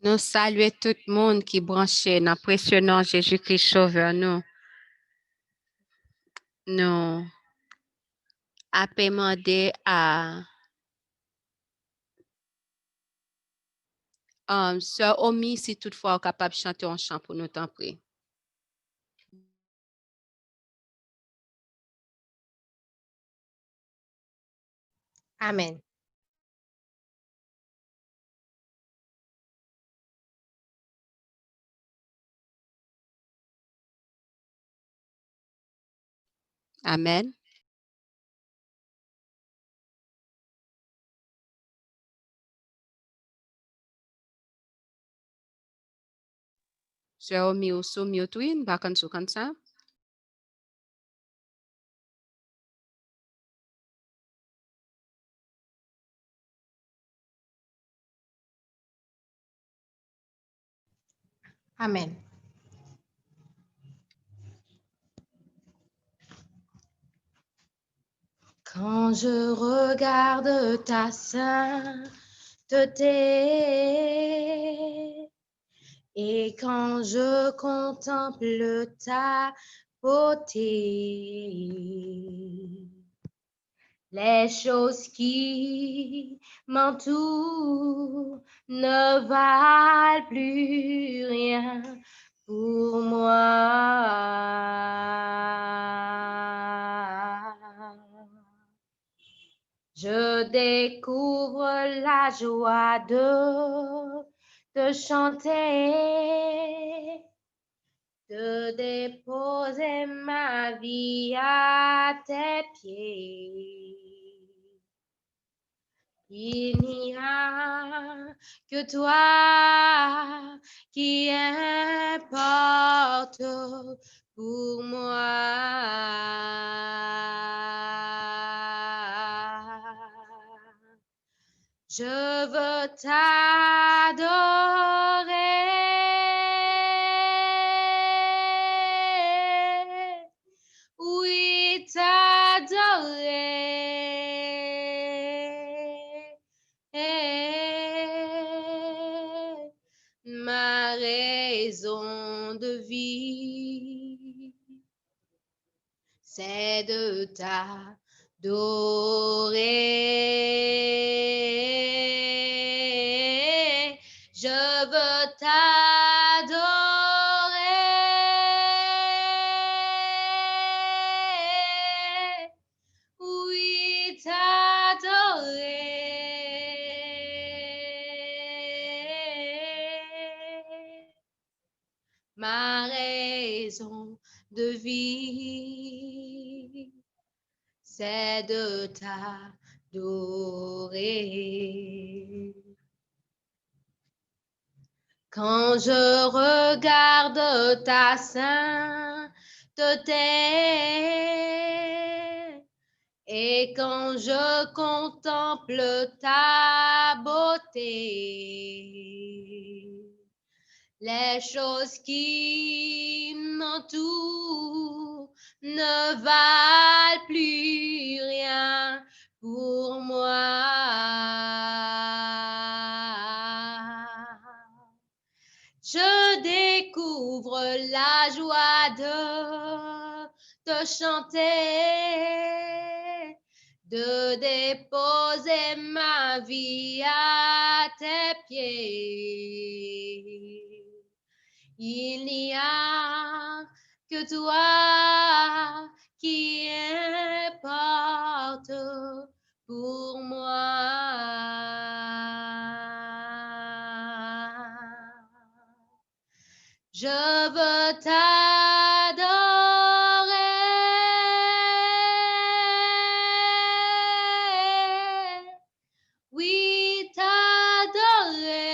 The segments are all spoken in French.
Nous saluons tout le monde qui est branché dans le précieux Jésus-Christ Sauveur. Nous avons demandé à Sœur Omi si toutefois est capable de chanter un chant pour nous t'en prier. Amen. Amen. Sœur Omi ou soumis au twin, pas comme ça. Amen. Quand je regarde ta sainteté et quand je contemple ta beauté, les choses qui m'entourent ne valent plus rien pour moi. Je découvre la joie de chanter, de déposer ma vie à tes pieds. Il n'y a que toi qui importe pour moi. Je veux t'adorer. Oui, t'adorer. Ma raison de vie, c'est de t'adorer. Je veux t'adorer. Oui, t'adorer. Ma raison de vie, c'est de t'adorer. Quand je regarde ta sainteté et quand je contemple ta beauté, les choses qui m'entourent ne valent plus rien pour moi. Je découvre la joie de chanter, de déposer ma vie à tes pieds. Il n'y a que toi qui importe pour moi. Je veux t'adorer. Oui, t'adorer.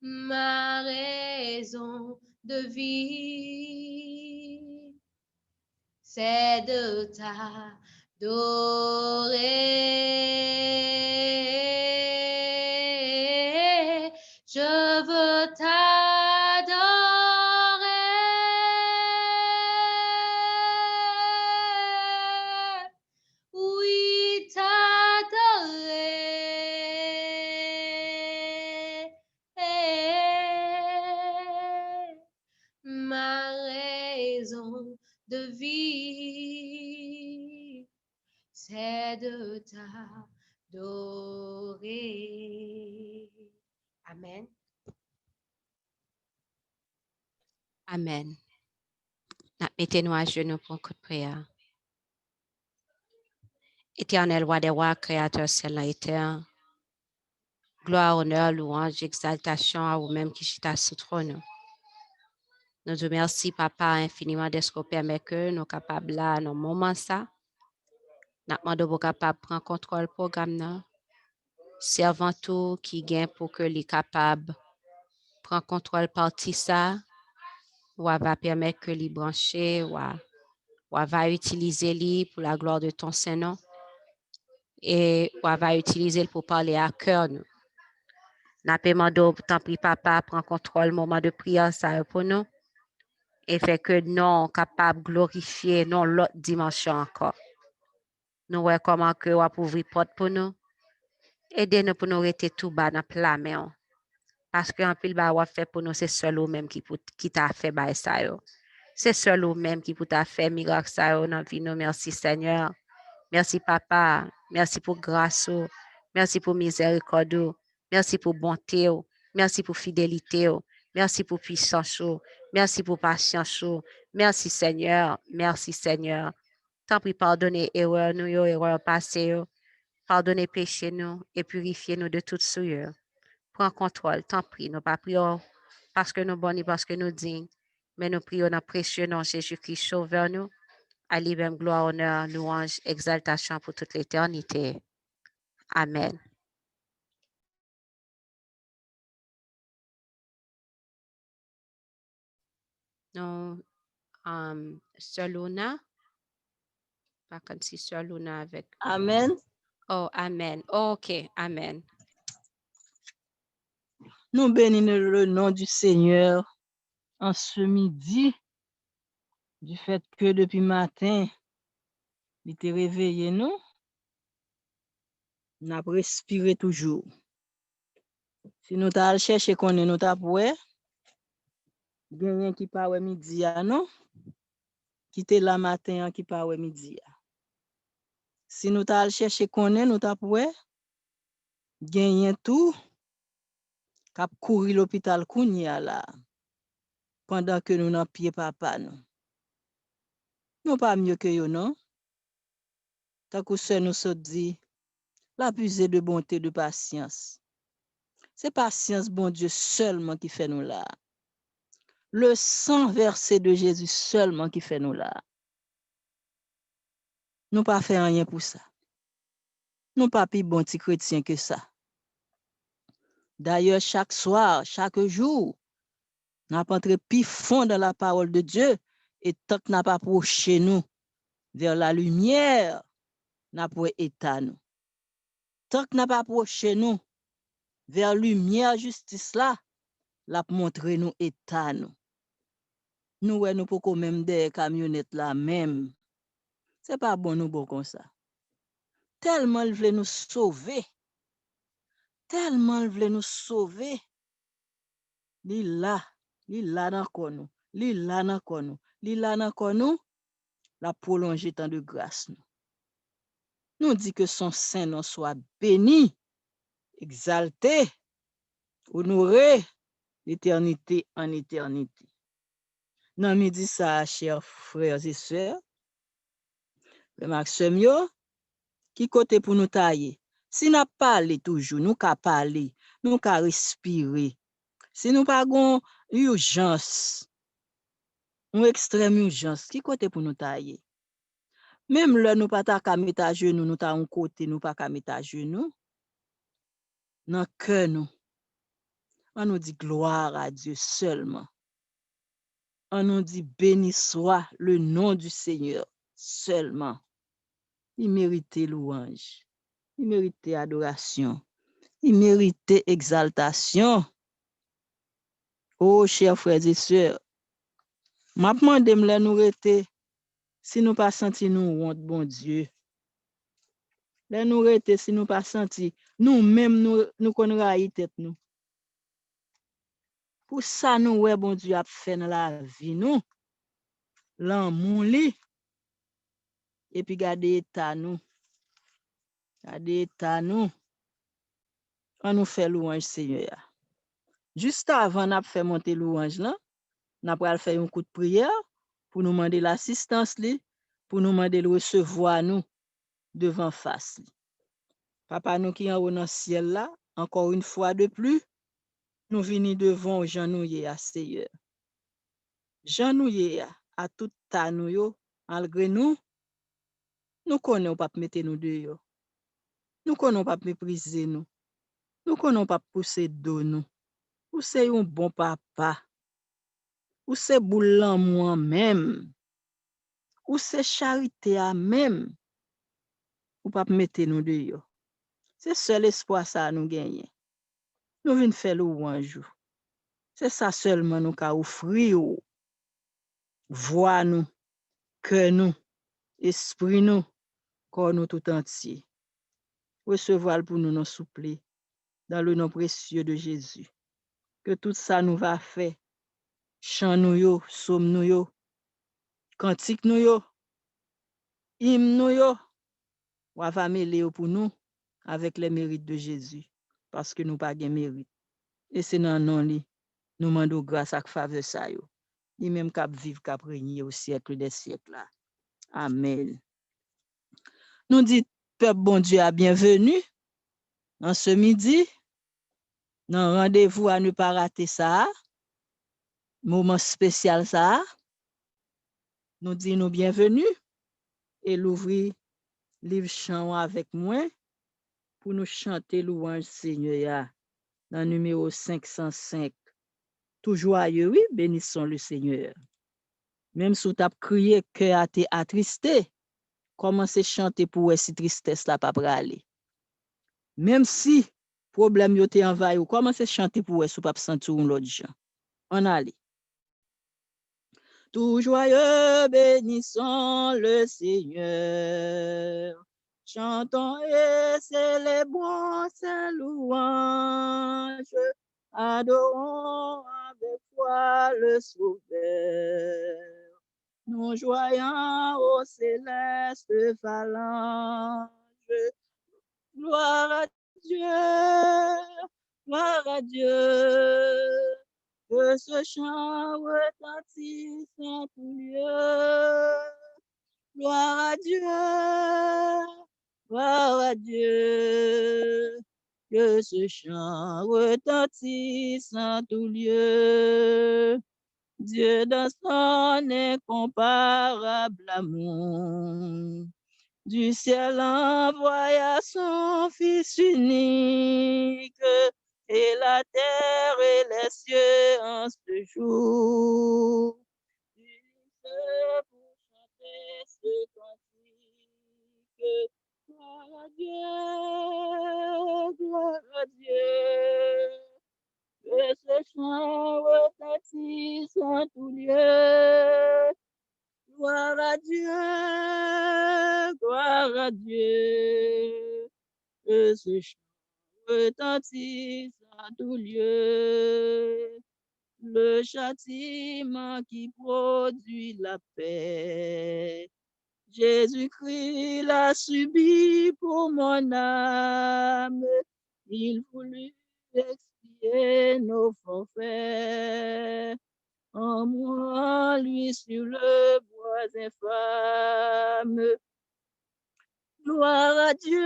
Ma raison de vie, c'est de t'adorer. Je veux t'adorer. Oui, t'adorer. t'adorer. Amen. Amen. Mettez-nous à genoux pour un coup de prière. Éternel roi des rois, créateur ciel et terre, gloire, honneur, louange, exaltation à vous-même qui chita sous trône. Nous te remercions, Papa, infiniment de ce qu'on permet que nous capables là, dans moment ça. Nous demandons pour capable prendre contrôle du programme. Servant tout qui gagne pour que les capables prendre contrôle partie ça, ou va permettre que les brancher, ou va utiliser les pour la gloire de ton Saint-Nom. Et on va utiliser pour parler à cœur. Nous demandons, tant pis, Papa, prends contrôle moment de prière ça pour nous et fait que nous capables de glorifier non l'autre dimension encore. Nous voyons comment que on pour ouvrir porte pour nous. Aidez-nous pour nous rester tout bas dans la main. Parce qu'en pile ba ou fait pour nous, c'est seul ou même qui t'a fait ba ça yo. C'est seul ou même qui pour t'a fait miracle ça yo dans vie nous. Merci Seigneur. Merci Papa, merci pour grâce, merci pour miséricorde, merci pour bonté, merci pour fidélité, merci pour puissance, merci pour patience, merci Seigneur, merci Seigneur. Tant pis pardonnez erreur nous, erreur passée, pardonnez péché nous et purifiez nous de toute souillure. Prends contrôle, tant pis, nous pas prions parce que nous bons et parce que nous dignes, mais nous prions dans précieux nom Jésus-Christ sauveur nous. À lui-même gloire, honneur, louange, exaltation pour toute l'éternité. Amen. Non, Sœur Luna, pas comme si Sœur Luna avec. Amen. Oh, Amen. Oh, ok, Amen. Nous bénissons le nom du Seigneur en ce midi, du fait que depuis matin, il était réveillé nous, nous avons respiré toujours. Si nous allons chercher qu'on est nous avons gagné qui pas midi non, qui était là matin qui pas midi. Si nous allons chercher qu'on est nous avons gagné tout, cap courir l'hôpital Kounia là, pendant que nous n'en pied papa nous. Nous pas mieux que yo non. Tant que ce nous se dit, la puisée de bonté, de patience. C'est patience, bon Dieu, seulement qui fait nous là. Le sang versé de Jésus seulement qui fait nous là. Nous pas fait rien pour ça. Nous pas plus bon petit chrétien que ça. D'ailleurs, chaque soir, chaque jour, nous avons entré plus fond dans la parole de Dieu et tant que nous pas approché nous vers la lumière, nous pas état nous. Tant que nous pas approché nous vers la lumière justice là, la montrer nous état nous. Nous nous pouvons même des camionnettes là même. C'est pas bon nous bon comme ça. Tellement il voulait nous sauver. Tellement il voulait nous sauver. Li là dans nous. Li là dans nous. Li là dans nous. La prolonger tant de grâce nous. Nous dit que son saint nom soit béni, exalté, honoré l'éternité en éternité. Nan midi ça, chers frères et sœurs, le Maxime yo, qui côté pour nous tailler. Si nous parlons toujours, nous ka parler, nous ka respirer. Si nous pas gon urgence, une extrême urgence, qui côté pour nous tailler. Même là nous pas ta ka mettre à genoux, nous ta un côté, nous pas ka mettre à genoux. Dans cœur nous. On nous dit gloire à Dieu seulement. On nous dit béni soit le nom du Seigneur seulement. Il méritait louange. Il méritait adoration. Il méritait exaltation. Oh, chers frères et sœurs, m'a demandé m'la nous rete, si nous pas senti nous honte, bon Dieu. Là nous rete, si nous pas senti, nous même nous kon raï tête nous. Pour ça nous ouais bon Dieu a fait dans la vie nous. L'amour li et puis garder état nous. Regardez, état nous, on nous fait louange, Seigneur. Juste avant de faire monter louange, là, nous allons faire un coup de prière pour nous demander l'assistance, pour nous demander de recevoir nous devant face. Papa, nous qui en haut dans le ciel là, encore une fois de plus, nous venons devant Jean-Nouye à Seigneur. Jean-Nouye à tout ta nous yo, malgré nous connaissons pas mettre nous dehors. Nous connaissons pas mépriser nous. Nous connaissons pas pousser de nous. Ou c'est un bon papa. Ou c'est boulan moi-même. Ou c'est charité à même. Ou pas mettre nous dehors. C'est seul espoir ça nous gagner. Nous venons faire louange. C'est ça seulement nous qu'a offrir. Voix nous, cœur nous, esprit nous, corps nous tout entier. Recevoir pour nous nos souple dans le nom précieux de Jésus. Que tout ça nous va faire. Chant nous yo, somme nous yo, cantique nous yo, hymne nous yo, on va mêler pour nous avec les mérites de Jésus. Parce que nous pas de mérite. Et c'est dans non li, nous demandons grâce à faveur ça yo. Ni même cap vivre, cap régner au siècle des siècles. Amen. Nous dit, peuple bon Dieu a bienvenue en ce midi. Dans rendez-vous à ne pas rater ça. Moment spécial ça. Nous dit nous bienvenue et l'ouvrir livre chant avec moi pour nous chanter louange Seigneur dans le numéro 505. Tout joyeux, oui, bénissons le Seigneur. Même si tu as crié, cœur a été attristé, commencez à chanter pour si tristesse là pas aller. Même si problème yo te envahi ou commencez à chanter pour si pas sentir l'autre gens. On allait. Tout joyeux, bénissons le Seigneur. Chantons et célébrons ses louanges. Adorons avec foi le Sauveur. Nous joyons au céleste phalange. Gloire à Dieu, gloire à Dieu. Que ce chant retentisse en tout lieu. Gloire à Dieu, gloire à Dieu. Que ce chant retentisse en tout lieu. Dieu dans son incomparable amour, du ciel envoya son Fils unique, et la terre et les cieux en ce jour. Pour chanter ce cantique, gloire à Dieu, gloire à Dieu. Que ce chant retentisse en tout lieu. Gloire à Dieu, gloire à Dieu. Que ce chant retentisse en tout lieu. Le châtiment qui produit la paix. Jésus-Christ l'a subi pour mon âme. Il voulut expier nos forfaits. En mourant lui sur le bois infâme. Gloire à Dieu,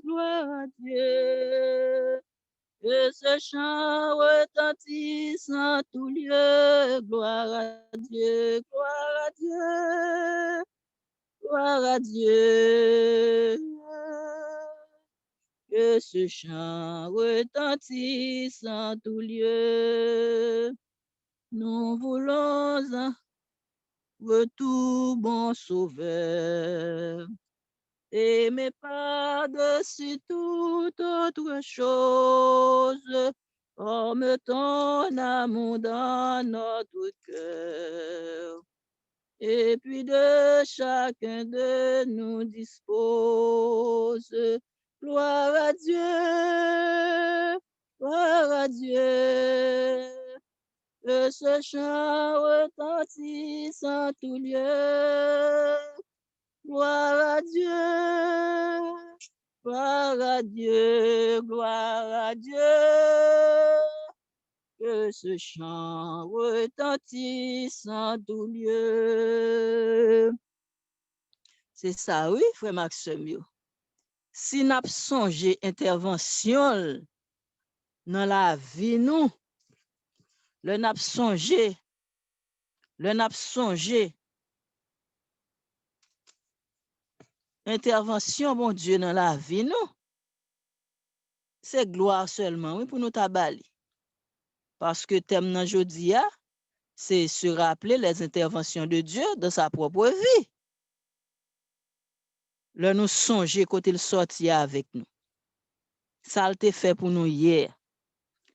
gloire à Dieu. Que ce chant retentisse en tout lieu. Gloire à Dieu, gloire à Dieu, gloire à Dieu. Que ce chant retentisse en tout lieu. Nous voulons un retour, bon Sauveur. Aimez par-dessus toute autre chose, comme ton amour dans notre cœur. Et puis de chacun de nous dispose. Gloire à Dieu, gloire à Dieu. Que ce chant retentisse en tout lieu. Gloire à Dieu, gloire à Dieu, gloire à Dieu. Que ce chant retentisse en tout lieu. C'est ça, oui, frère Maxime. Si nous songe intervention dans la vie, nous, le n'a songe, intervention, mon Dieu, dans la vie, nous, c'est gloire seulement, oui, pour nous tabali. Parce que thème dans jodi a, c'est se rappeler les interventions de Dieu dans sa propre vie. Le nous songer quand il sorti avec nous. Ça le fait pour nous hier.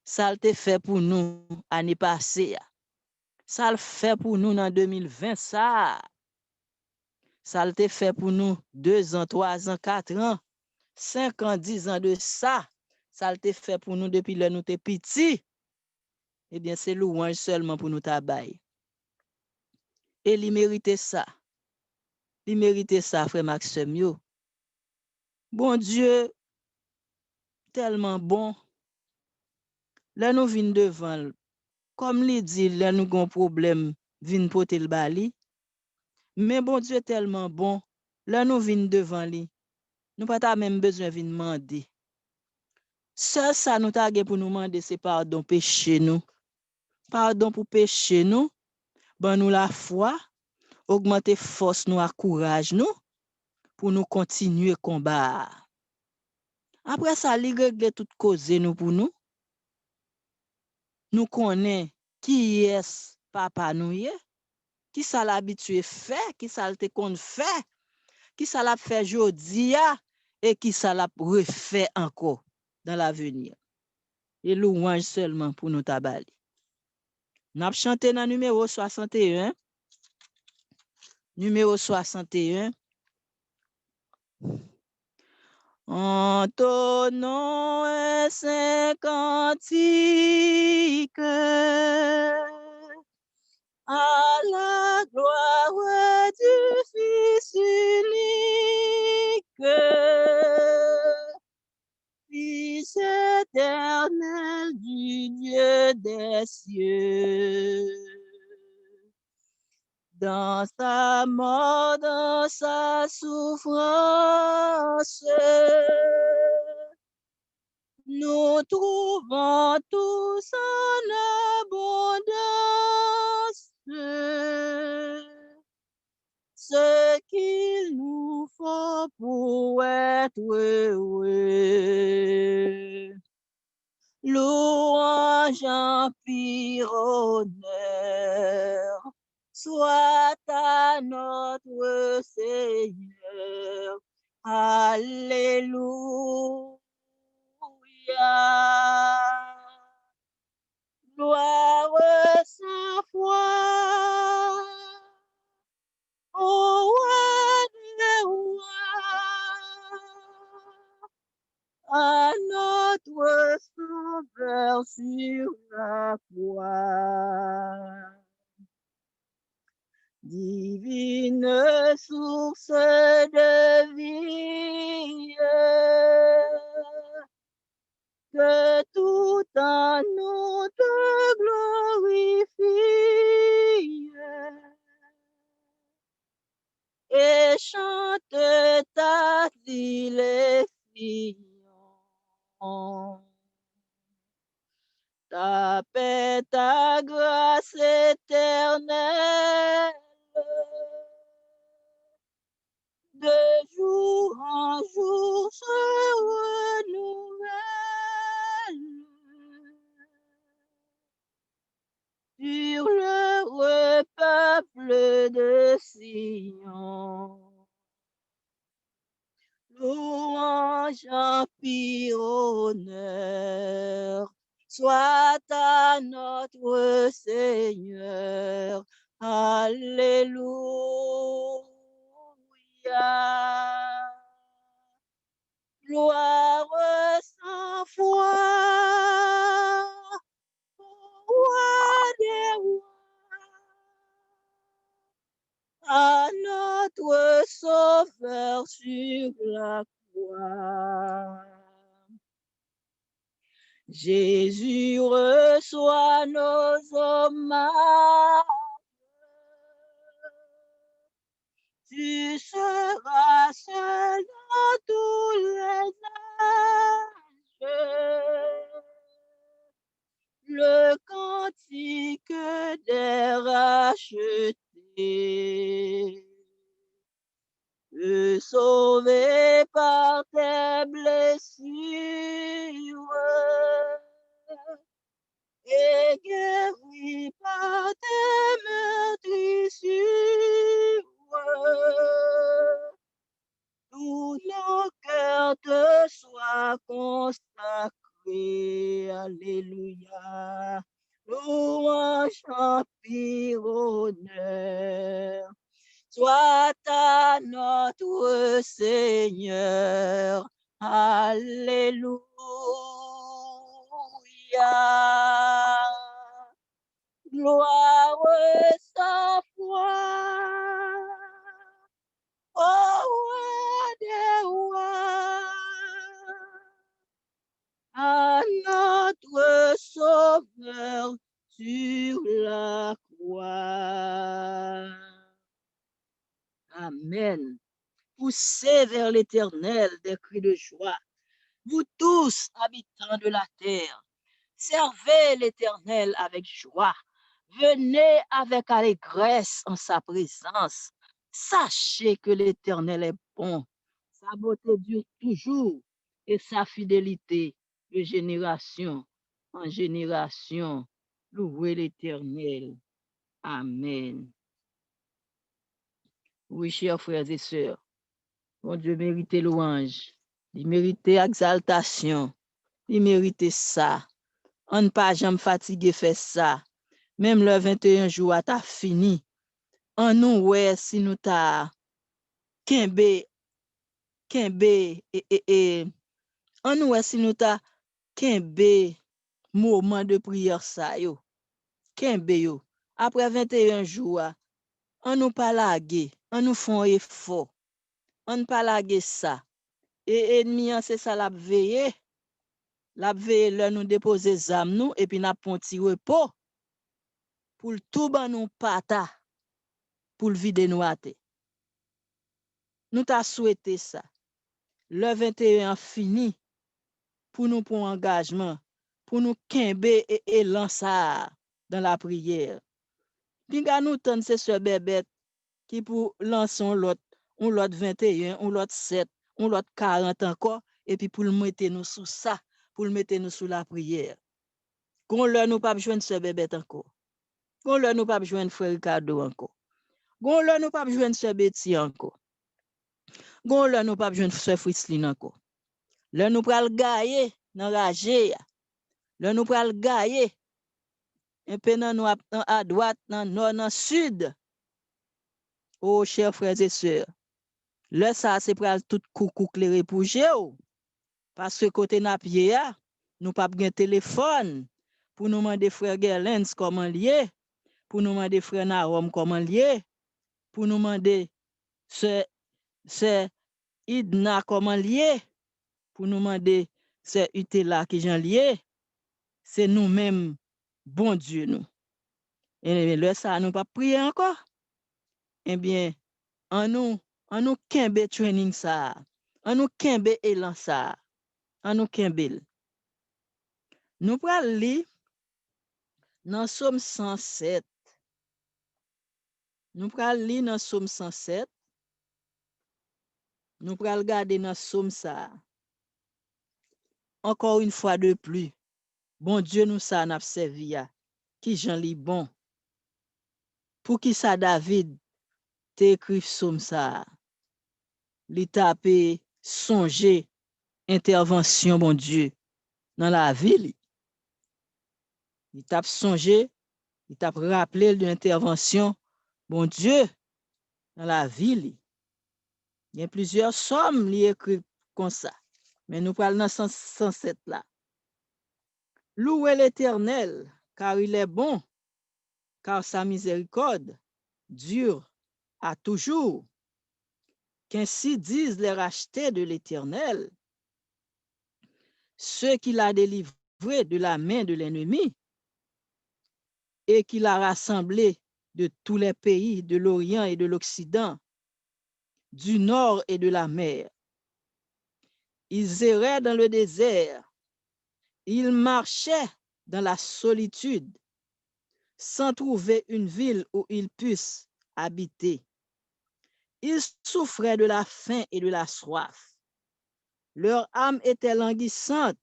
Ça le fait pour nous l'année passée. Ça le fait pour nous en 2020 ça. Ça le fait pour nous 2 ans, 3 ans, 4 ans, 5 ans, 10 ans de ça. Ça le fait pour nous depuis que nous étions petits. Eh bien, c'est louange seulement pour nous tabaye. Et il mérite ça. Il mérite ça, frère Maxime. Yo. Bon Dieu, tellement bon. Là, nous venons devant. Comme il dit, là, nous avons un problème, vin poter le bali. Mais bon Dieu, tellement bon. Là, nous venons devant lui. Nous n'avons pas même besoin de demander. Seul ça, nous avons pour nous demander, c'est pardon péché nous. Pardon pour péché nous. Ben nous la foi. Augmenter force nous, courage nous. Pour nous continuer combat. Après ça, il règle toute cause nous pour nous. Nous connaissons qui est papa nous est, qui ça l'habitué fait, qui ça te qu'on fait, qui ça l'a fait jodi et qui ça l'a refait encore dans l'avenir. Et louange seulement pour nous tabali. N'a chanté dans numéro 61. Numéro 61. Entonnons un saint cantique à la gloire du Fils unique, Fils éternel du Dieu des cieux. Dans sa mort, dans sa souffrance, nous trouvons tous en abondance ce qu'il nous faut pour être heureux. Louange, empire, honneur, soit à notre Seigneur. Alléluia. Gloire sans foi. Au roi des rois, à notre sauveur sur la croix. Divine source de vie, que tout en nous te glorifie et chante ta dilection. Ta paix, ta grâce éternelle, de jour en jour se renouvelle sur le peuple de Sion. Louange, empire, honneur, soit à notre Seigneur. Alléluia. Gloire sans foi. Roi des rois, à notre Sauveur Jésus reçoit nos hommages. Tu seras seul dans tous les âges. Le cantique des rachetés, sauvé par tes blessures et guéri par tes meurtrissures. Tous nos cœurs te soient consacrés. Alléluia. Louange, empire, honneur. Soit à notre Seigneur. Alléluia. Gloire sans foi. Ô roi des rois, à notre Sauveur sur la croix. Amen. Poussez vers l'Éternel des cris de joie, vous tous, habitants de la terre. Servez l'Éternel avec joie. Venez avec allégresse en sa présence. Sachez que l'Éternel est bon. Sa beauté dure toujours et sa fidélité de génération en génération. Louez l'Éternel. Amen. Oui, chers frères et sœurs, mon Dieu mérite louange. Il mérite exaltation. Il mérite ça. On ne pas jamais fatigué faire ça. Même le 21 jours a ta fini. On nous ouais si nous ta kembe on nous ouais si nous ta kembe moment de prière ça yo. Kembe yo. Après 21 jours, on nous pas laguer, on nous font effort. On pas laguer ça. Et ennemi c'est ça la veiller. La veiller là nous déposer zam nous et puis n'a pon ti repos pour tout ban nous pata pour vider nous até. Nous t'a souhaité ça. Le 21 fini pour nous pour engagement, pour nous kembe et lancer dans la prière. Puis nous tente c'est ce bébé qui pour lancer l'autre 21, on l'autre 7, on l'autre 40 encore et puis pour le mettre nous sous ça, pour le mettre nous sous la prière. Qu'on leur nous pas joindre ce bébé encore. Qu'on leur nous pas joindre frère Ricardo encore. Qu'on leur nous pas joindre ce Betty encore. Gon là nous pas besoin faire Frislin encore. Là nous pral gailler dans ragé. Là nous pral gailler un peu dans à droite, dans nord, dans sud. Oh chers frères et sœurs, là ça c'est pral tout coucou clairé pour géo. Parce que côté Napier nous pas de téléphone pour nous demander frère Gerlens comment lié, pour nous demander frère Narom comment lié, pour nous demander c'est Idna comment lié, pour nous demander c'est Utela qui j'en lié, c'est nous-mêmes, bon Dieu nous. Et là ça nous pas prier encore. Eh bien, en nous kembe training ça, en nous kembe élan ça, en nous kembe. Nous pral li dans Somme 107. Nous pral li dans Somme 107. Nous pral regarder dans Somme ça. Encore une fois de plus. Bon Dieu nous ça n'a servi ya. Qui j'en li bon. Pour qui ça David t'écrit Somme ça. Li tape songer intervention bon Dieu dans la ville. Il tape songer, il tape rappelé de l'intervention bon Dieu dans la ville. Il y a plusieurs sommes li écrit comme ça. Mais nous parlons dans 107 là. Louez l'Éternel, car il est bon, car sa miséricorde dure à toujours. Qu'ainsi disent les rachetés de l'Éternel, ceux qu'il a délivrés de la main de l'ennemi et qu'il a rassemblé de tous les pays de l'Orient et de l'Occident, du nord et de la mer. Ils erraient dans le désert, ils marchaient dans la solitude, sans trouver une ville où ils puissent habiter. Ils souffraient de la faim et de la soif. Leur âme était languissante.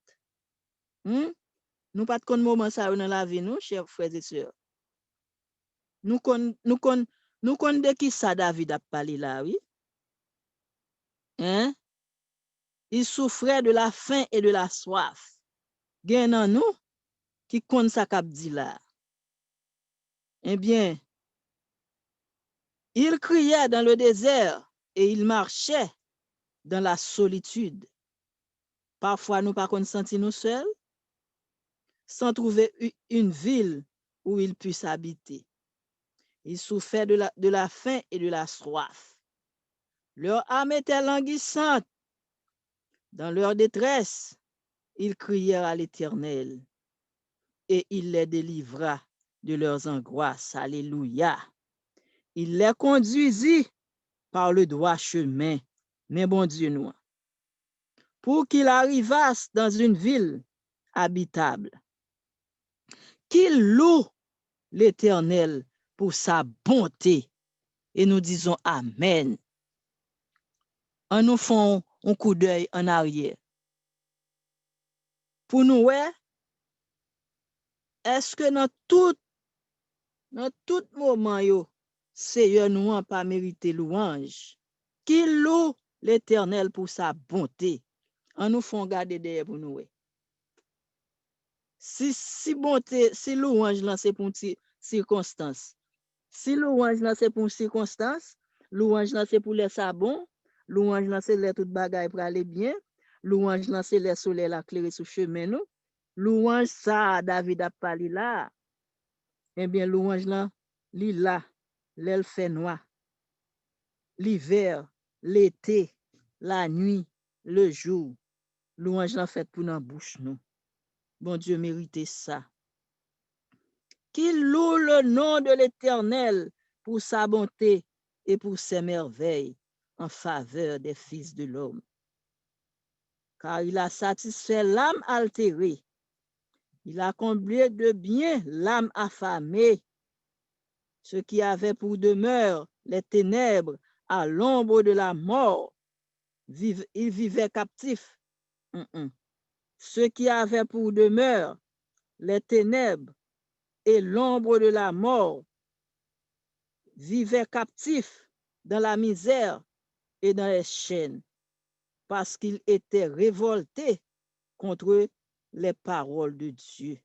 Nous pas de moment ça dans la vie, nous, chers frères et sœurs. Nous connaissons de qui ça David a parlé là, oui? Hein? Ils souffraient de la faim et de la soif. Gen nan nous qui connaissent ça qu'a dit là. Eh bien, ils criaient dans le désert et ils marchaient dans la solitude. Parfois, nous pas sentir nous seuls, sans trouver une ville où ils puissent habiter. Ils souffraient de la faim et de la soif. Leur âme était languissante. Dans leur détresse, ils crièrent à l'Éternel et il les délivra de leurs angoisses. Alléluia. Il les conduisit par le droit chemin, mais bon Dieu nous, pour qu'ils arrivassent dans une ville habitable. Qu'ils louent l'Éternel pour sa bonté. Et nous disons Amen. En nous faisons un coup d'œil en arrière. Pour nous, ouais, est-ce que dans tout moment, yo, Seigneur nous n'a pas mérité louange? Qu'il loue l'Éternel pour sa bonté. En nous faisons garder derrière pour nous, ouais. Si bonté, si louange là c'est pour une circonstance. Si louange là c'est pour une circonstance, louange là c'est pour les sabons, louange là c'est les tout bagaille pour aller bien, louange là c'est les soleil la clairer sur chemin nous. Louange ça David a parlé là. Eh bien louange là, li là, l'elle fait noir. L'hiver, l'été, la nuit, le jour. Louange là fait pour dans bouche nous. Bon Dieu mérite ça. Qu'il loue le nom de l'Éternel pour sa bonté et pour ses merveilles en faveur des fils de l'homme. Car il a satisfait l'âme altérée. Il a comblé de bien l'âme affamée. Ceux qui avaient pour demeure les ténèbres à l'ombre de la mort, ils vivaient captifs. Ceux qui avaient pour demeure les ténèbres et l'ombre de la mort vivaient captifs dans la misère et dans les chaînes, parce qu'ils étaient révoltés contre les paroles de Dieu,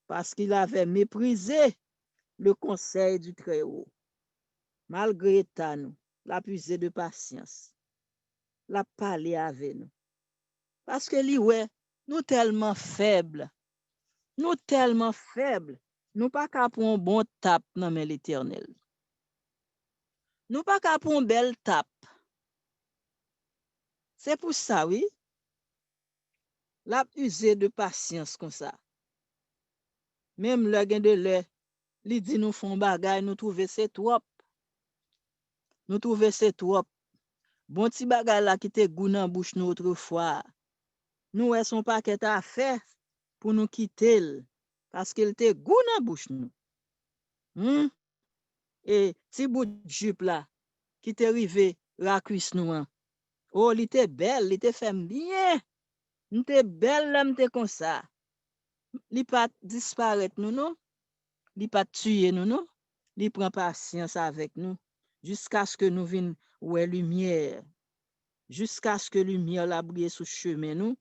parce qu'ils avaient méprisé le conseil du Très-Haut. Malgré ça, nous, la puisée de patience, la parler avec nous. Parce que nous tellement faibles, nous pas qu'à pour un bon tape dans l'Éternel. Nous pas qu'à pour un bel tape. C'est pour ça, oui, la usée de patience comme ça. Même le gain de lait, li dit nous font bagay, nous trouver c'est trop. Nous trouver c'est trop. Bon petit bagay là qui te goût dans bouche nous autrefois. Nous est son paquet à faire pour nous quitter parce qu'il te goût dans bouche nous. Et ti bout de jupe là qui te rivé la cuisse nous. Oh, li te belle, li te fait bien. M'te belle là, m'te comme ça. Li pas disparaître nous non. Li pas tuer nous non. Li prend patience avec nous jusqu'à ce que nous vînes ouais lumière. Jusqu'à ce que lumière la brille sous chemin nous.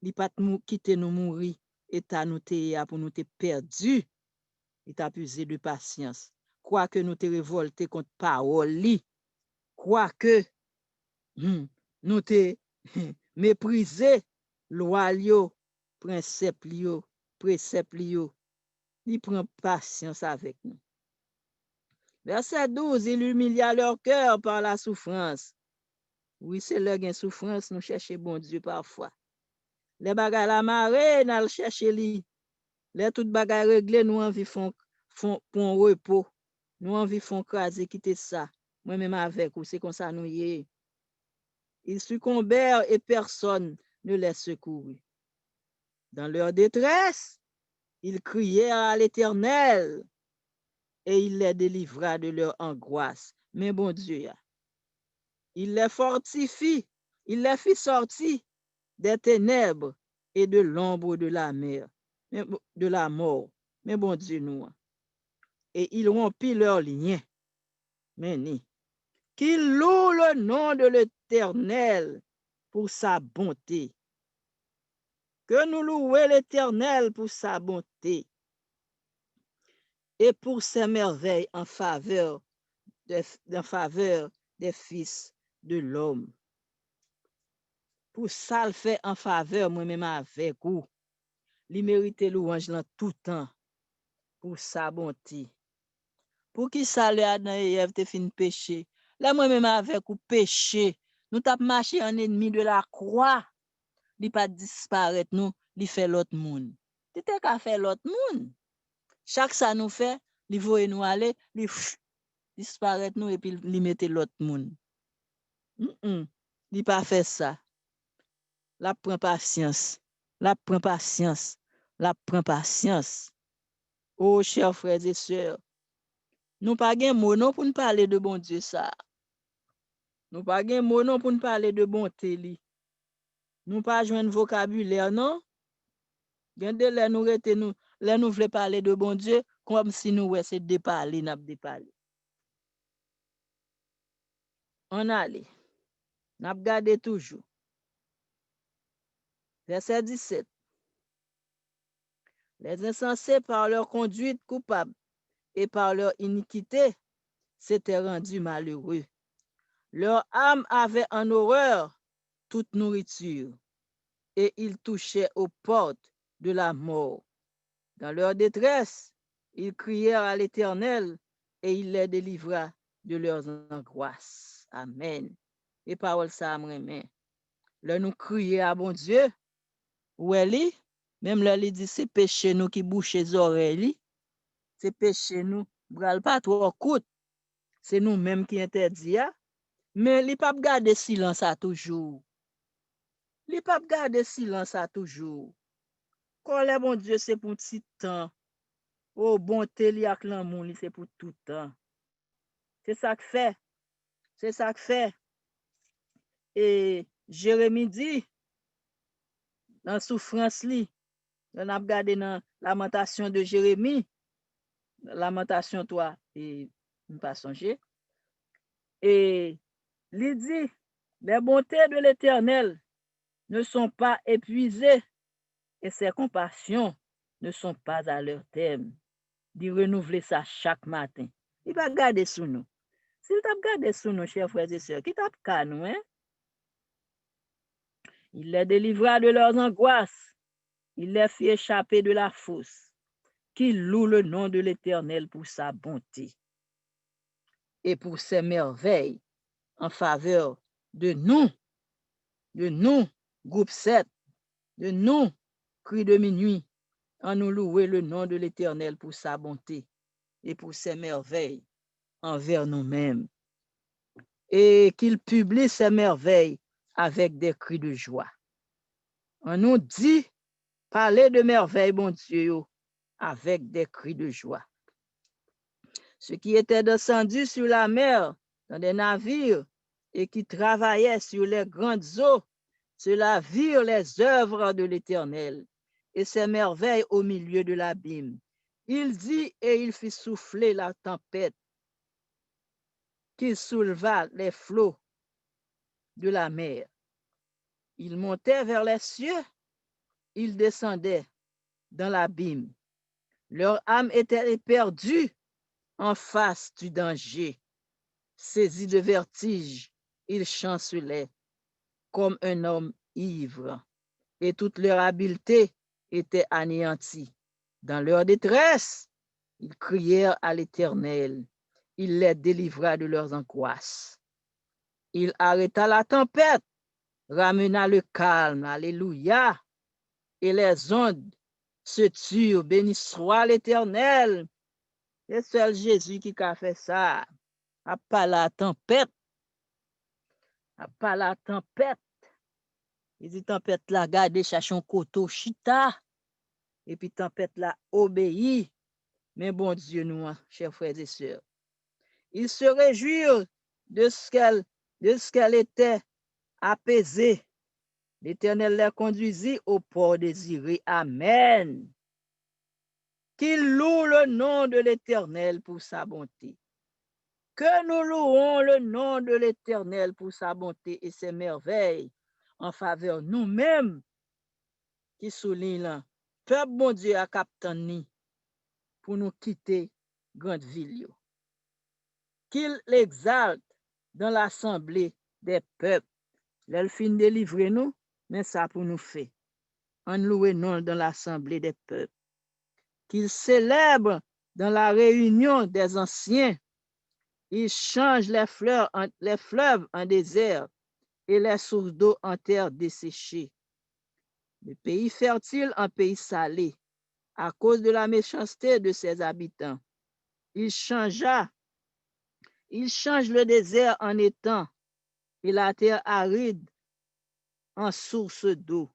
Li pas quitter nous mourir et ta nous te pour nous te perdu. Il t'a puisé de patience. Quoi que nous te révolté contre parole li. Quoi que nous te méprisé loi yo, principe yo, précepte yo. Il prend patience avec nous. Verset 12, il humilia leur cœur par la souffrance. Oui, c'est leur gain souffrance, nous cherchons bon Dieu parfois. Les bagages la marée, nous chercher li. Les tout bagages réglés, nous envie font pour un repos. Nous envie font craser quitter ça. Moi-même avec ou c'est comme ça nous y est. Ils succombèrent et personne ne les secourut. Dans leur détresse, ils crièrent à l'Éternel et il les délivra de leur angoisse. Mais bon Dieu, il les fortifie, il les fit sortir des ténèbres et de l'ombre de la mer, de la mort. Mais bon Dieu, nous. Et il rompit leurs liens. Mais ni. Qu'il loue le nom de l'Éternel pour sa bonté. Que nous louons l'Éternel pour sa bonté et pour ses merveilles en faveur des fils de l'homme. Pour ça le fait en faveur moi-même avec vous. Il mérite louange dans tout temps pour sa bonté. Pour qui ça le Adam et Ève te fin péché. Là moi-même avec vous péché. Nous t'a marché en ennemi de la croix. Il pas disparaître nous, il fait l'autre monde. T'es qu'à faire l'autre monde. Chaque ça nous fait, il voit nous aller, il disparaître nous et puis il mette l'autre monde. Il pas fait ça. La prend patience. La prend patience. La prend patience. Oh, chers frères et sœurs, nous pas gen mot non pour nous parler de bon Dieu ça. Nous pas gen mot non pour nous parler de bonté li. Nous pas joindre vocabulaire non. Gen de là nous rete nous, là nous voulons parler de bon Dieu comme si nous ouais c'est de parler n'a de parler. On allait. N'a gardé toujours. Verset 17. Les insensés par leur conduite coupable et par leur iniquité s'étaient rendus malheureux. Leur âme avait en horreur toute nourriture et ils touchaient aux portes de la mort. Dans leur détresse, ils crièrent à l'Éternel et il les délivra de leurs angoisses. Amen. Et parole ça m'aime. Là nous crier à bon Dieu, où elle est, même là il dit c'est péché nous qui bouche les oreilles, c'est péché nous, bral pas trop coûte. C'est nous-mêmes qui interdit, mais il pas garder silence à toujours. Il pas garder silence à toujours. Quand le bon Dieu c'est pour petit temps. Oh bonté li ak l'amour li c'est pour tout temps. C'est ça que fait. C'est ça que fait. Et Jérémie dit dans souffrance li, on a regardé dans lamentation de Jérémie, lamentation toi et ne pas songer. Et il dit les bontés de l'Éternel ne sont pas épuisées et ses compassions ne sont pas à leur terme. Il renouveler ça chaque matin. Il va garder sous nous. S'il t'a gardé sous nous, chers frères et sœurs, qui t'a qu'à nous, hein? Il les délivra de leurs angoisses. Il les fit échapper de la fosse. Qu'il loue le nom de l'Éternel pour sa bonté et pour ses merveilles en faveur de nous, groupe 7, de nous, cri de minuit, en nous louer le nom de l'Éternel pour sa bonté et pour ses merveilles envers nous-mêmes. Et qu'il publie ses merveilles avec des cris de joie. On nous dit, parler de merveilles, bon Dieu, avec des cris de joie. Ceux qui étaient descendus sur la mer, dans des navires, et qui travaillaient sur les grandes eaux, ceux-là virent les œuvres de l'Éternel et ses merveilles au milieu de l'abîme. Il dit et il fit souffler la tempête, qu'il souleva les flots de la mer. Il montait vers les cieux, il descendait dans l'abîme. Leur âme était perdue en face du danger. Saisis de vertige, ils chancelaient comme un homme ivre, et toute leur habileté était anéantie. Dans leur détresse, ils crièrent à l'Éternel. Il les délivra de leurs angoisses. Il arrêta la tempête, ramena le calme. Alléluia. et les ondes se turent. Béni soit l'Éternel. C'est seul Jésus qui a fait ça. À pas la tempête. À pas la tempête. Il dit tempête là, gardez, cherche un coteau chita. Et puis tempête là, obéit. Mais bon Dieu, nous, chers frères et sœurs. Il se réjouit de ce qu'elle était apaisée. L'Éternel les conduisit au port désiré. Amen. Qu'il loue le nom de l'Éternel pour sa bonté. Que nous louons le nom de l'Éternel pour sa bonté et ses merveilles en faveur nous-mêmes qui soulignent là. Peuple bon Dieu à captain pour nous quitter grande ville. Qu'il l'exalte dans l'assemblée des peuples. L'elfin délivre nous, mais ça pour nous fait. On loue non dans l'assemblée des peuples. Qu'il célèbre dans la réunion des anciens. Il change les fleuves en désert et les sources d'eau en terre desséchée. Le pays fertile en pays salé, à cause de la méchanceté de ses habitants. Il change le désert en étang et la terre aride en source d'eau.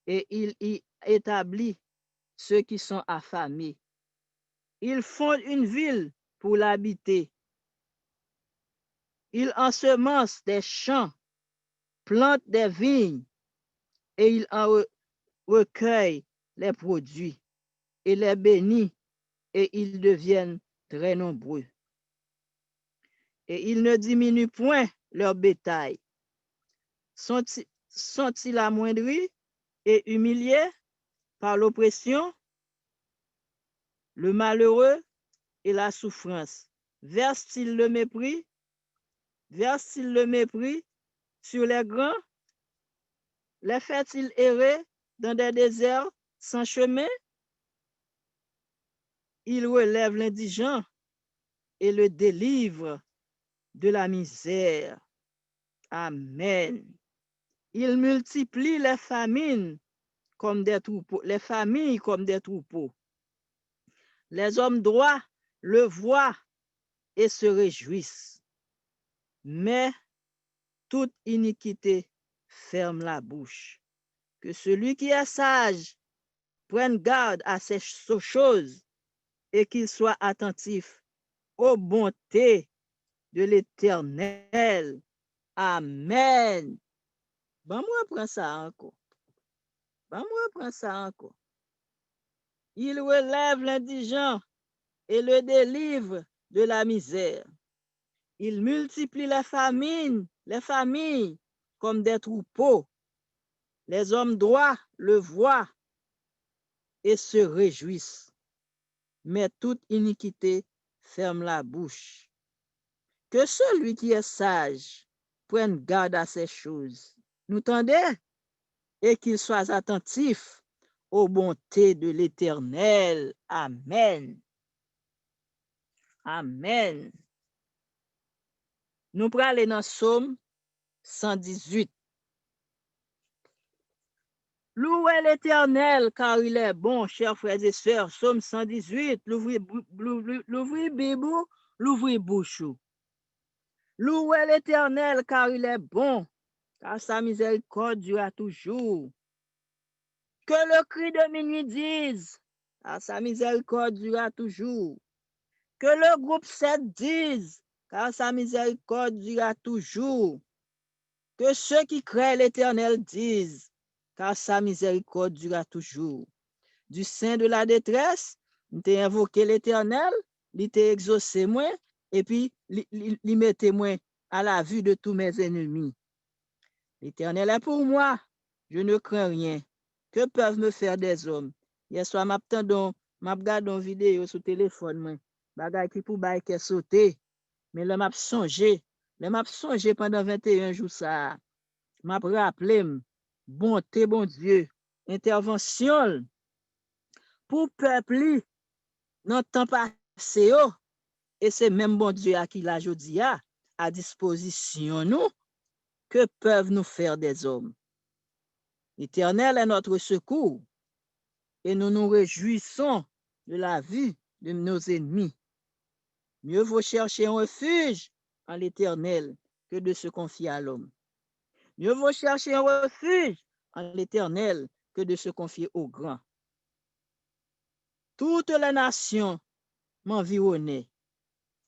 Et il y établit ceux qui sont affamés. Il fonde une ville pour l'habiter. Il ensemence des champs, plante des vignes, et il en recueille les produits, et les bénit, et ils deviennent très nombreux. Et il ne diminue point leur bétail. Sont-ils amoindris et humiliés par l'oppression, le malheureux et la souffrance? Verse-t-il le mépris? Verse-t-il le mépris sur les grands? Les fait-il errer dans des déserts sans chemin? Il relève l'indigent et le délivre de la misère. Amen. Il multiplie les familles comme des troupeaux. Les hommes droits le voient et se réjouissent. Mais toute iniquité ferme la bouche. Que celui qui est sage prenne garde à ces choses et qu'il soit attentif aux bontés de l'Éternel. Amen. Bon, moi, prends ça encore. Il relève l'indigent et le délivre de la misère. Il multiplie les familles comme des troupeaux. Les hommes droits le voient et se réjouissent. Mais toute iniquité ferme la bouche. Que celui qui est sage prenne garde à ces choses. Nous tendez? Et qu'il soit attentif aux bontés de l'Éternel. Amen. Amen. Nous prenons aller dans Psaume 118. Louez l'Éternel car il est bon, chers frères et sœurs. Psaume 118. L'ouvrez Bible, l'ouvrez bouche. Louez l'Éternel car il est bon, car sa miséricorde durera toujours. Que le cri de minuit dise, car sa miséricorde durera toujours. Que le groupe 7 dise, car sa miséricorde durera toujours. Que ceux qui craignent l'Éternel disent, car sa miséricorde durera toujours. Du sein de la détresse, il t'a invoqué l'Éternel, il t'a exaucé moi, et puis il mettait moi à la vue de tous mes ennemis. L'Éternel est pour moi, je ne crains rien. Que peuvent me faire des hommes? Hier soir, m'a regardé une vidéo sur le téléphone, moi. Bagay qui pour bagay qui sauté. Mais là, m'a songé pendant 21 jours ça. M'a rappelé, bonté, bon Dieu, intervention pour peuple, dans temps passé, et c'est même bon Dieu à qui la jodi à disposition nous, que peuvent nous faire des hommes. L'Éternel est notre secours et nous nous réjouissons de la vue de nos ennemis. Mieux vaut chercher un refuge en l'Éternel que de se confier à l'homme. Mieux vaut chercher un refuge en l'Éternel que de se confier au grand. Toutes les nations m'environnaient.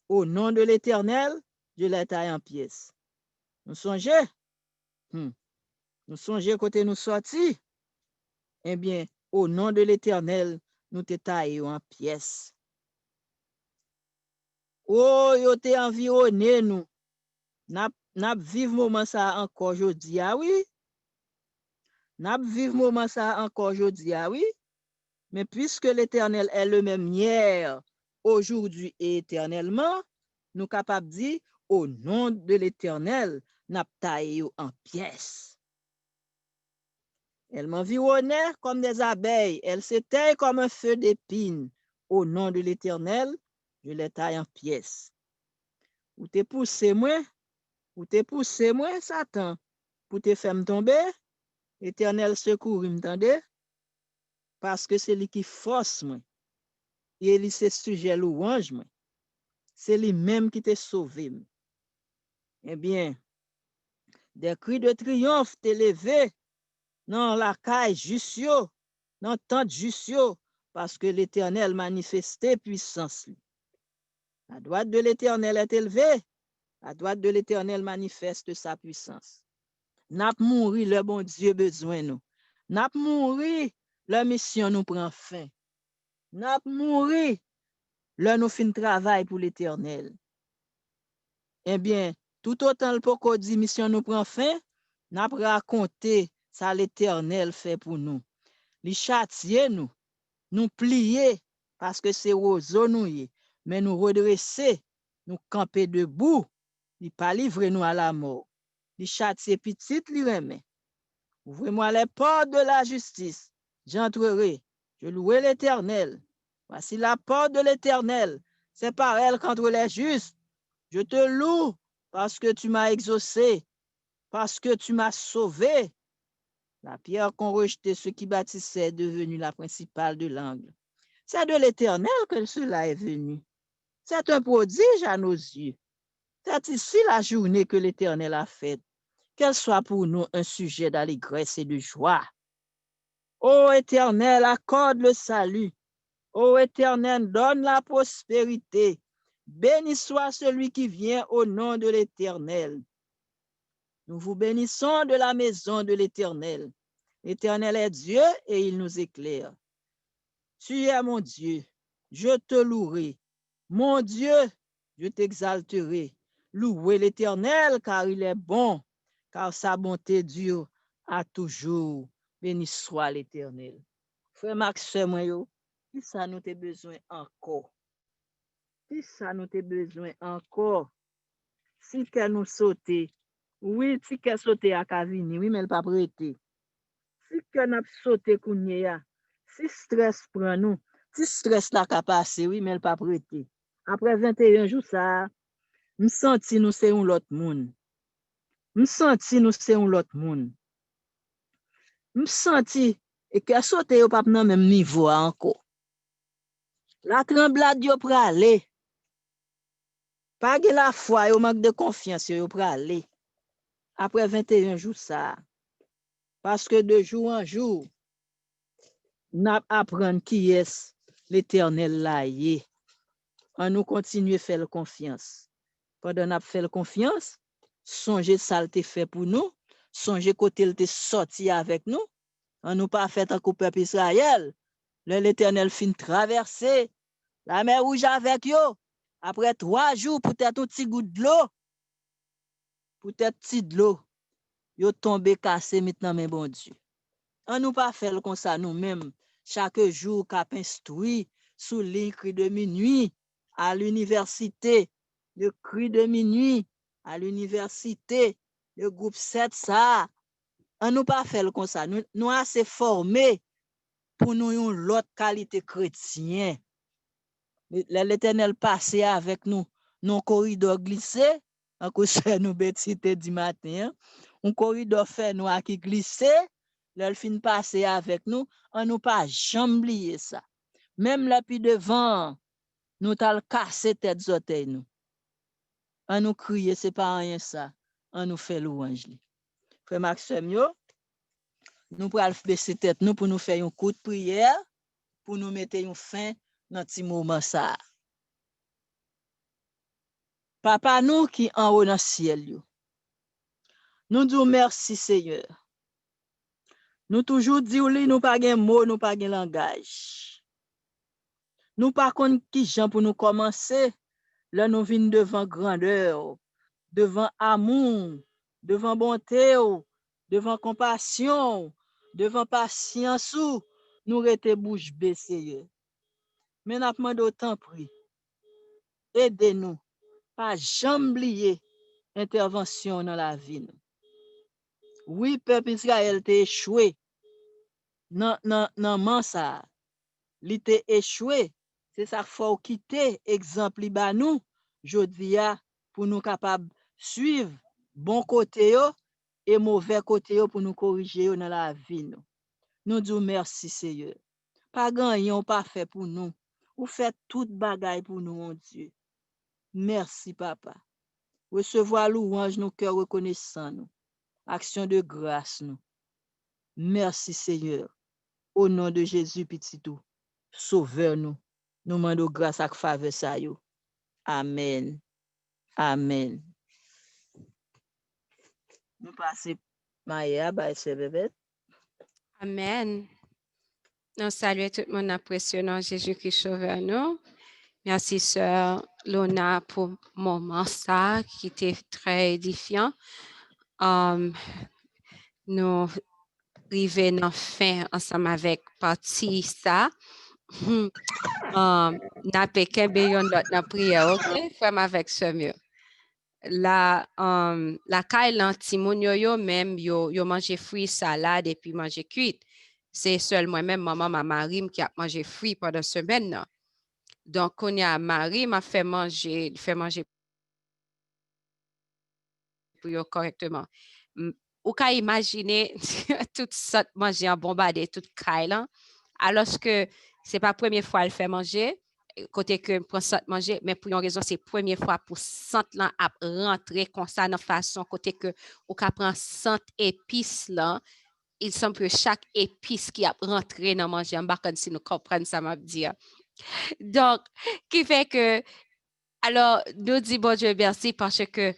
Au nom de l'Éternel, je les taille en pièces. Nous songeons, côté nous sortis. Eh bien, au nom de l'Éternel, nous te taillons en pièces. Oh, yo te environné nous. N'a vivre moment ça encore aujourd'hui, ah oui. N'a vivre moment ça encore aujourd'hui, ah oui. Mais puisque l'Éternel est le même hier, aujourd'hui et éternellement, nous capables de dire, au nom de l'Éternel, n'a taillé en pièces. Elles m'environnaient comme des abeilles, elles s'éteignent comme un feu d'épines. Au nom de l'Éternel, je les taille en pièces. Ou te poussé moi, Satan, pour te faire me tomber, l'Éternel secours, m'entendez? Parce que c'est lui qui force moi. Et lui c'est sujet louange moi. C'est lui-même qui te sauvé. Eh bien, des cris de triomphe t'élevés dans la caille justio, dans tente justio, parce que l'Éternel manifestait puissance. La droite de l'Éternel est élevée, la droite de l'Éternel manifeste sa puissance. N'a pas mouri le bon Dieu besoin nous. N'a pas mouri la mission nous prend fin. N'a pas mouri le nous fin travail pour l'Éternel. Eh bien, tout autant le poko dit mission nous prend fin, n'a pas raconté ça l'Éternel fait pour nous. Li châtier nous, nous plier parce que c'est roseau nous y, mais nous redresser, nous camper debout, li pas livrer nous à la mort. Li châtier petit li remet. Ouvrez-moi les portes de la justice, j'entrerai, je louerai l'Éternel. Voici la porte de l'Éternel, c'est par elle qu'entre les justes. Je te loue parce que tu m'as exaucé, parce que tu m'as sauvé. La pierre qu'ont rejeté ceux qui bâtissaient est devenue la principale de l'angle. C'est de l'Éternel que cela est venu. C'est un prodige à nos yeux. C'est ici la journée que l'Éternel a faite. Qu'elle soit pour nous un sujet d'allégresse et de joie. Ô Éternel, accorde le salut. Ô Éternel, donne la prospérité. Béni soit celui qui vient au nom de l'Éternel. Nous vous bénissons de la maison de l'Éternel. L'Éternel est Dieu et il nous éclaire. Tu es mon Dieu, je te louerai. Mon Dieu, je t'exalterai. Louez l'Éternel car il est bon, car sa bonté dure à toujours. Béni soit l'Éternel. Frère Max, moi yo, qui ça nous a besoin encore? Qui ça nous a besoin encore? Si qu'elle nous saute, oui, si qu'elle saute à Kavini, oui, mais elle pas prêté. Si qu'elle n'a sauté kounye, si stress prend nous, si stress la ka passé, oui, mais elle pas prêté. Après 21 jours ça, me senti nous c'est un l'autre monde. Me senti nous c'est un l'autre monde. Me senti et que sauté au pas dans même niveau encore. La tremblade yo pralé. Pas de la foi, yo manque de confiance yo pralé. Après 21 jours ça. Parce que de jour en jour, nous apprenons qui est l'Éternel là. On nous continue à faire confiance. Pendant nous fait confiance, songez ça te fait pour nous, songez côté il te sorti avec nous. On nous pas fait un coup peuple Israël. L'Éternel fin traverser la mer Rouge avec yo. Après 3 jours, peut-être un petit goutte de l'eau. Peut-être petit de l'eau. Yo tombé cassé maintenant, mais bon Dieu. On nous pas faire comme ça nous-mêmes. Chaque jour, cap instruit sous les cris de minuit à l'université, le cri de minuit à l'université, le groupe 7 ça. On nous pas faire comme ça. Nous assez formés pour nous une l'autre qualité chrétien. L'Éternel passé avec nous, non corridor glissé, en cause nous bêtité du matin, un corridor fait nous qui glissé, le fin passer avec nous, on nous pas jamais oublier ça. Même là puis devant, nous t'al casser tête zote nous. On nous crier, c'est pas rien ça. On nous fait louange li. Frère Maxime yo, nous pral baisser tête nous pour nous faire un coup de prière, pour nous mettre une fin dans petit moment ça. Papa nous qui en haut dans ciel yo. Nous disons merci Seigneur. Nous toujours disons nous pas gen mot, nous pas gen langage. Nous par contre qui gens pour nous commencer, là nous venons devant grandeur, devant amour, devant bonté, devant compassion, devant patience, nous rete bouche bée Seigneur. Mais n'a demandé autant prix. Aidez-nous, pas jamais oublier intervention dans la vie. Oui, peuple Israël t'a échoué. Non, ça. Li te échoué. C'est ça qu'il faut quitter exemple li ba nous jodi a pour nous capable suivre bon côté yo et mauvais côté yo pour nous corriger yo dans la vie nous. Nous disons merci Seigneur. Pas gagnon pas fait pour nous. Ou fait toute bagaille pour nous mon Dieu. Merci papa. Recevoir louange nos cœurs reconnaissants nous. Action de grâce nous. Merci Seigneur. Au nom de Jésus petit tout. Sauveur nous. Nous demandons grâce à faveur ça yo. Amen. Amen. Nous passons Maya, bah, c'est bébé. Amen. Nous saluons tout le monde impressionnant Jésus-Christ Sauveur nous. Merci, sœur Lona, pour le moment ça qui était très édifiant. Nous arrivons en fin ensemble avec partie ça. N'a pas qu'un béyon de prière, ok? Frère avec ce mieux. La caille l'antimoun yo même yo mangé fruits salade et puis manger cuite. C'est seul moi-même maman ma mari qui a mangé fruits pendant semaine là. Donc on y a Marie m'a fait manger pour yo correctement. Ou ka imaginer tout ça manger en bombardé toute caille là alors que c'est pas première fois elle fait manger côté que prend ça manger mais pour une raison c'est première fois pour sant là à rentrer comme ça dans façon côté que ou ka prend 100 épices là il semble que chaque épice qui a rentré dans manger en bas si nous comprenons ça m'a dire donc qui fait que alors nous dit bon Dieu merci parce que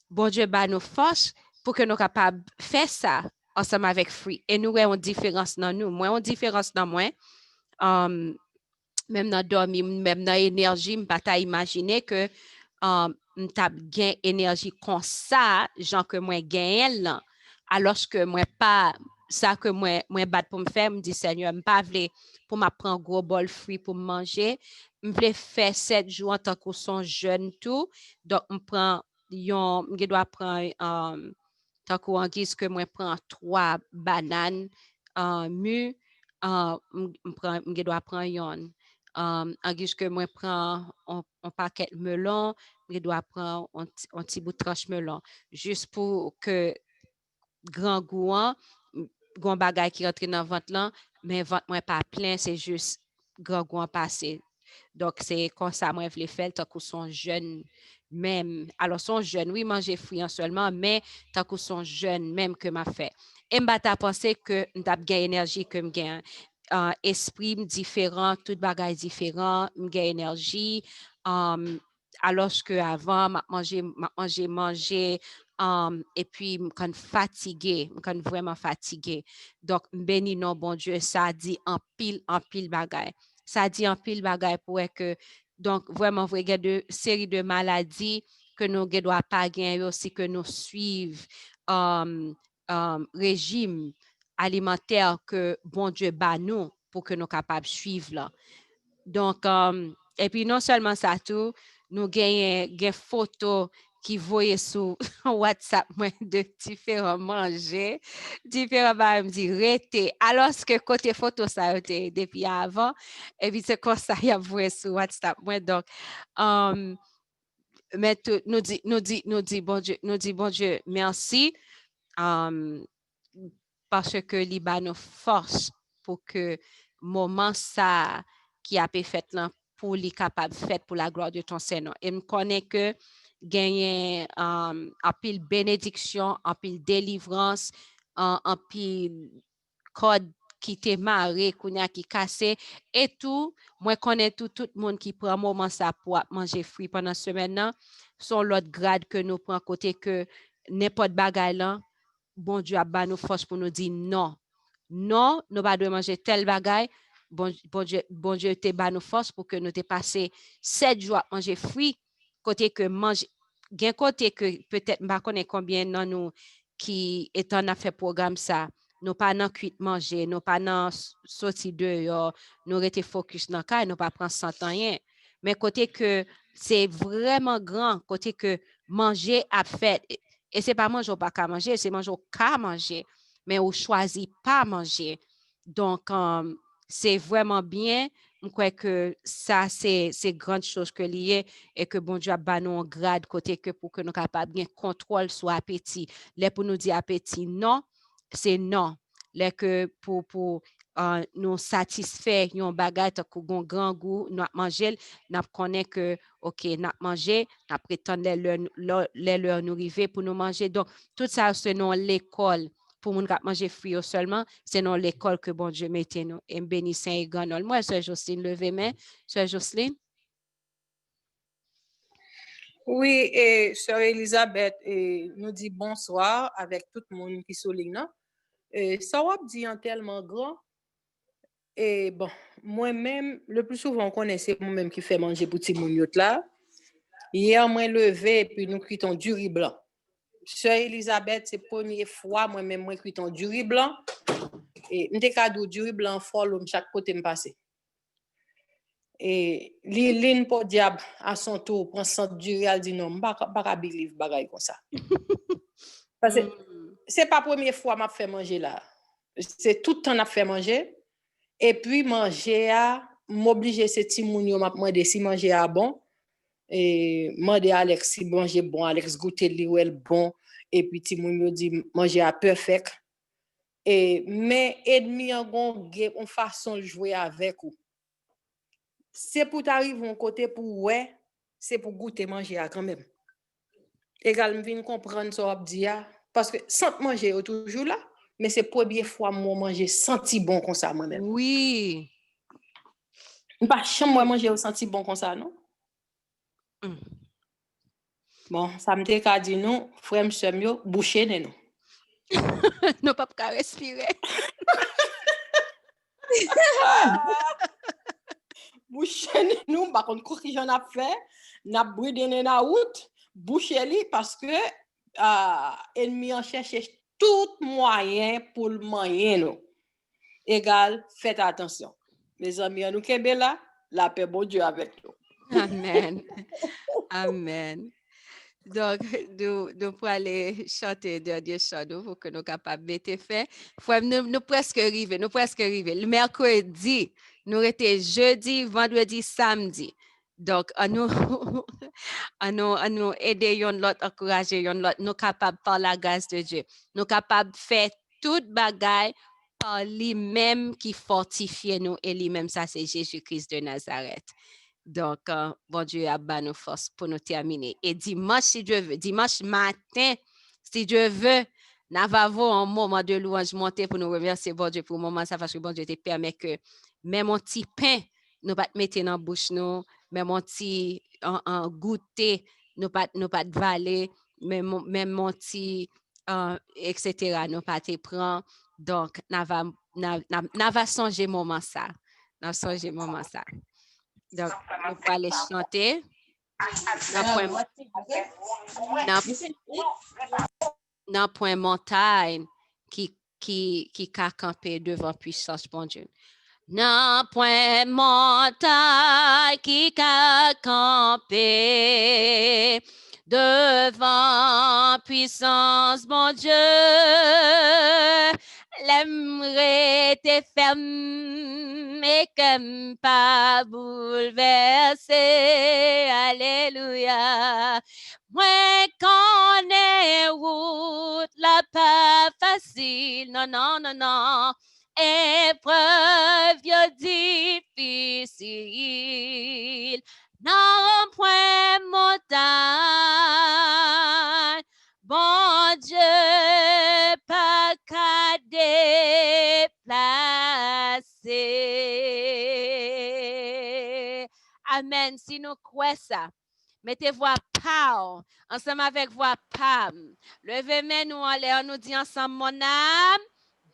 bon Dieu bat nos forces pour que nous capables faire ça ensemble avec fruit et nous avons une différence dans nous moi une différence dans moi même dans dormir, même dans l'énergie, je ne peux pas imaginer que je gain énergie comme ça, genre que moi gagne là, alors que moi pas ça que moi bat pour me faire, me dit Seigneur, me pas vle pour m'apprendre gros bol fruit pour manger, me vle faire 7 jours en tant que son jeune tout, donc me prend je dois prendre tant qu'on guise que moi prends 3 bananes mûres, je dois prendre yon en guise que moi prends un paquet de melon, je dois prendre un petit bout de tranche melon juste pour que grand goût gon bagay qui rentre dans ventre là mais ventre moi pas plein c'est juste grand goût passé donc c'est comme ça moi je l'ai fait tant que son jeune même alors son jeune oui manger fruits seulement mais tant que son jeune même que m'a fait et m'a pensé que m't'a gain énergie que m'gain esprit différent, tout bagage différent, m'gain énergie alors que avant m'a manger et puis quand fatigué, quand vraiment fatigué. Donc béni non bon Dieu, ça dit en pile bagay. Ça dit en pile bagay pour que donc vraiment vous avez de série de maladies que nous ne doit pas gagner aussi que nous suivons régime alimentaire que bon Dieu bat nous pour que nous capables de suivre là. Donc et puis non seulement ça tout, nous gagnons des photos qui voyaient sur WhatsApp de différents manger, différents me dit rete alors que côté photo ça a été depuis avant et puis c'est comme ça il y a voyé sur WhatsApp donc mais tout, nous dit bon Dieu merci parce que li ba nous force pour que moment ça qui a été fait là pour li capable fait pour la gloire de ton Seigneur. Et me connais que gagner en pile bénédiction, en pile délivrance, en pile code qui t'est marré, qui cassé et tout. Moi, connais tout le monde qui prend un moment ça pour manger fruit pendant ce semaine, sont l'autre grade que nous prenons côté que n'importe bagaille là, bon Dieu a ba nous force pour nous dire non. Non, nous pas de manger tel bagaille. Bon Dieu te ba nous force pour que nous te passer 7 jours à manger fruit côté que manger gain côté que peut-être pas connaît combien non nous qui étant a fait programme ça nous pas dans cuit manger nous pas dans sorti dehors nous rester focus dans cas nous pas prendre sans rien mais côté que c'est vraiment grand côté que manger a fait et c'est pas manger ou pas qu'à manger c'est manger ou qu'à manger mais on choisit pas manger donc c'est vraiment bien je crois que ça c'est grande chose que lié et que bon Dieu a ba nous en grade côté que pour que nous capable bien contrôle sur appétit les pour nous dire appétit non c'est non les que pour nous satisfaire yon bagay ta ko gon grand goût nous manger n'a connaît que OK n'a manger n'a prétendre les leur nous river pour nous manger donc tout ça c'est non l'école pour moun k'ap manger fruit seulement c'est dans l'école que bon Dieu mettez nous et béni saint et ganol moi sœur Jocelyne levez main sœur Jocelyne. Oui, et sœur Elisabeth nous dit bonsoir avec tout le monde qui souligne. Ça va dire tellement grand. Et bon, moi-même, le plus souvent, on connaît c'est moi-même qui fait manger pour petit moun là. Hier, moi levé et puis nous cuitons du riz blanc. Sœur Elisabeth, c'est la première fois moi-même moi cuitons du riz blanc. Et m'te cadeau du riz blanc fort chaque côté me passer. Et l'ine pour diable à son tour prend centre du riz elle dit non, pas believe bagaille comme ça. Parce que c'est pas la première fois m'a fait manger là. C'est tout le temps m'a fait manger et puis manger à m'obliger ces petits moun yo m'a demandé si manger à bon et demander Alex si manger bon Alex goûter li ou bon et puis petit moun yo dit manger à perfect et mais ennemi en gon on façon de jouer avec ou c'est pour t'arriver un côté pour ouais c'est pour goûter manger à quand même également vinn comprendre ça dire parce que sans manger toujours là mais c'est première fois moi manger senti bon comme ça moi-même Oui. Pas chambre moi manger senti bon comme ça non. Bon, ça me dit qu'à dire nous, frère monsieur mieux, boucher nous. Nous pas qu'à respirer. Boucher nous, par contre, quoi que j'en a fait, n'a bridé na route, boucher li parce que ennemi en cherche tout moyen pour le moyen nous. Égal, faites attention. Mes amis, nous kembe là, la paix bon Dieu avec nous. Amen. Amen. Donc, nous pour aller chanter dernier chant pour que nous capables de mettre fait. Nous presque arrivés, Le mercredi, nous étions jeudi, vendredi, samedi. Donc, à nous aider l'autre, encourager l'autre, nous capables par la grâce de Dieu. Nous capables de faire toute bagaille par lui-même qui fortifie nous et lui-même, ça c'est Jésus-Christ de Nazareth. Donc, bon Dieu a ba nous force pour nous terminer. Et dimanche, si Dieu veut, dimanche matin, si Dieu veut, nous avons un moment de louange monté pour nous remercier bon Dieu pour le moment, ça parce que bon Dieu te permet que même un petit pain, nous pas mettre dans la bouche, nous, même un petit goûter, nous pas de valer, même un petit, etc., nous pas te prendre. Donc, nous va songer moment ça. Nous songer moment ça. Donc, nous allons aller chanter dans point montagne qui a campé devant puissance, bon Dieu. Dans point montagne qui a campé devant puissance, bon Dieu. L'aimerait te ferme et comme pas bouleversé. Alléluia. Moi, qu'on est route, la pas facile. Non, non, non, non. Épreuve difficile. Non, point montagne. Bon Dieu, pas qu'à déplacer. Amen. Si nous croyons ça, mettez voix pow, ensemble avec voix pam. Levez-moi nous en l'air, nous dit ensemble, mon âme,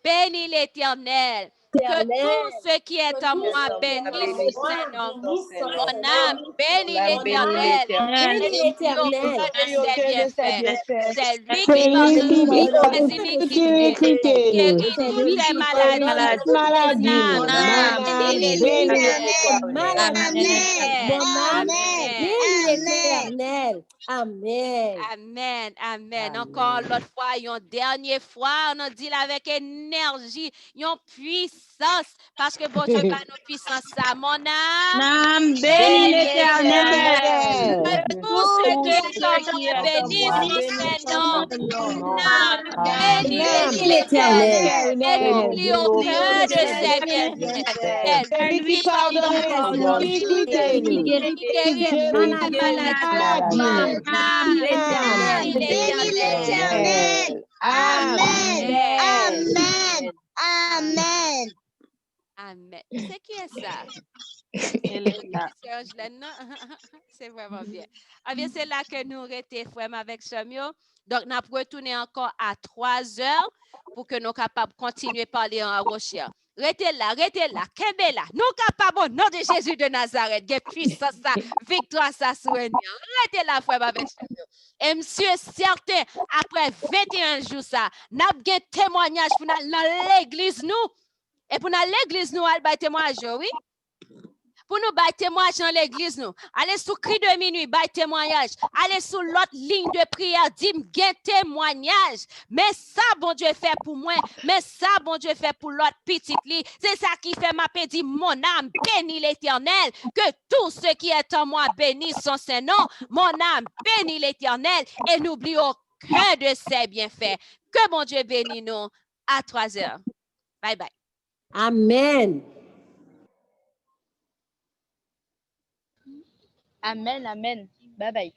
bénis l'Éternel. Que tout ce qui est en moi bénisse son Saint-Nom. Mon âme bénis l'Éternel. Bénis l'Éternel. De ses bienfaits. C'est lui qui C'est lui pardonne qui toutes nos pardonne iniquités, toute iniquité. guérit toutes les maladies. Maladie. Mon Mon âme âme bénis bénit l'Éternel. Maladie. Mon âme Amen. bénis l'Éternel. Amen. Amen, amen. Encore l'autre fois, une dernière fois, on a dit avec énergie, une puissance, parce que bon Dieu, pas nos puissances, ça, mon âme, bénit bénis l'Éternel. l'Éternel. Que tout ce qui est en moi bénisse son Saint-Nom. Mon âme, bénis Bénis l'Éternel. l'Éternel. Et n'oublie aucun de ses bienfaits. C'est C'est lui qui lui qui pardonne pardonne nos toutes iniquités. qui guérit toutes les maladies. Mon Maladie. âme, bénis l'Éternel. Amen. Amen. Amen. C'est qui est ça? C'est Angelaine, non? C'est vraiment bien. Ah bien, c'est là que nous arrêtons, frère, avec Samuel. Donc, nous avons retourné encore à 3 heures pour que nous soyons capables de continuer à parler en rocher. Restez là, Kembe là. Nous capables, au nom de Jésus de Nazareth, de puissance, ça, victoire, ça, souvenir. Restez là, frère, avec Samuel. Et monsieur, certain, après 21 jours, ça, nous avons un témoignage pour nous dans l'église, nous. Et pour nous, l'église, nous, allons faire témoignage, oui? Pour nous bailler témoignage dans l'église, nous. Allez sous cri de minuit, bailler témoignage. Allez sous l'autre ligne de prière, dis-moi, témoignage. Mais ça, bon Dieu fait pour moi. Mais ça, bon Dieu fait pour l'autre petite lit. C'est ça qui fait ma paix, dit, mon âme bénit l'Éternel. Que tout ce qui est en moi bénisse son Saint-Nom. Mon âme bénit l'Éternel. Et n'oublie aucun de ses bienfaits. Que bon Dieu bénisse nous à 3 heures. Bye bye. Amen. Amen, amen. Bye bye.